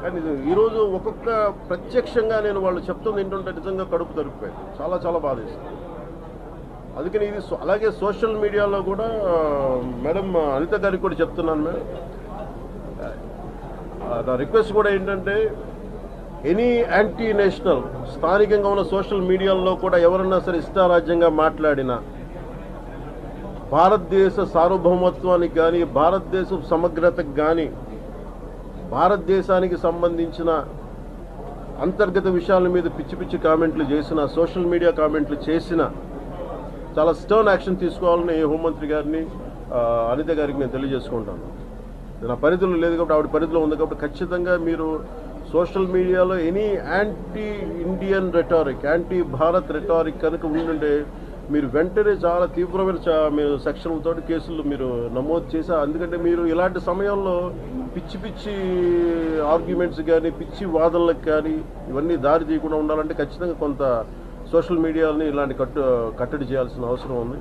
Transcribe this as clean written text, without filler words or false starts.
కానీ ఈరోజు ఒక్కొక్క ప్రత్యక్షంగా నేను వాళ్ళు చెప్తుంది ఏంటంటే నిజంగా కడుపు తరిగిపోయింది, చాలా చాలా బాధేస్తుంది. అందుకని ఇది అలాగే సోషల్ మీడియాలో కూడా మేడం అనిత గారికి కూడా చెప్తున్నాను మేడం, నా రిక్వెస్ట్ కూడా ఏంటంటే ఎనీ యాంటీ నేషనల్ స్థానికంగా ఉన్న సోషల్ మీడియాలో కూడా ఎవరన్నా సరే ఇష్టారాజ్యంగా మాట్లాడినా భారతదేశ సార్వభౌమత్వానికి కానీ భారతదేశ సమగ్రతకు కానీ భారతదేశానికి సంబంధించిన అంతర్గత విషయాల మీద పిచ్చి పిచ్చి కామెంట్లు చేసిన, సోషల్ మీడియా కామెంట్లు చేసిన చాలా స్టర్న్ యాక్షన్ తీసుకోవాలని హోంమంత్రి గారిని అనిత గారికి నేను తెలియజేసుకుంటాను. నా పరిధిలో లేదు కాబట్టి ఆవిడ పరిధిలో ఉంది కాబట్టి ఖచ్చితంగా మీరు సోషల్ మీడియాలో any anti Indian rhetoric, anti Bharat rhetoric కనుక ఉండుంటే మీరు వెంటనే చాలా తీవ్రమైన మీరు సెక్షన్లతో కేసులు మీరు నమోదు చేశారు. ఎందుకంటే మీరు ఇలాంటి సమయంలో పిచ్చి పిచ్చి ఆర్గ్యుమెంట్స్ కానీ పిచ్చి వాదనలకు కానీ ఇవన్నీ దారి తీయకుండా ఉండాలంటే ఖచ్చితంగా కొంత సోషల్ మీడియాని ఇలాంటి కట్టడి చేయాల్సిన అవసరం ఉంది.